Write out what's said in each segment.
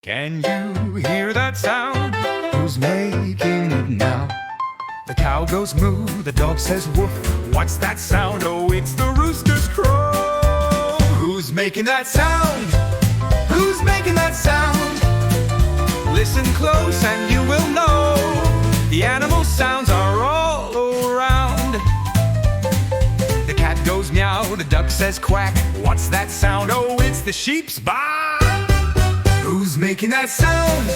Can you hear that sound? Who's making it now? The cow goes moo, the dog says woof. What's that sound? Oh, it's the rooster's crow. Who's making that sound? Who's making that sound? Listen close and you will know. The animal sounds are all around. The cat goes meow, the duck says quack. What's that sound? Oh, it's the sheep's baa. Who's making that sound?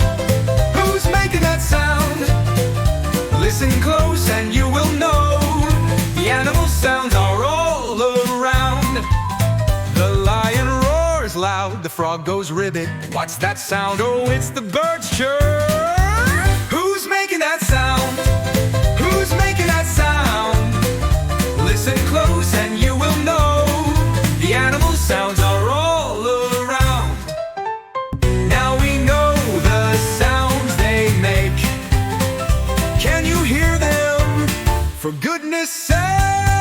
Who's making that sound? Listen close and you will know. The animal sounds are all around. The lion roars loud, the frog goes ribbit. What's that sound? Oh, it's the bird's chirp. Who's making that sound? Who's making that sound? Listen close and you will know. The animal sounds are all around. Now we know the sounds they make. Can you hear them? For goodness sake!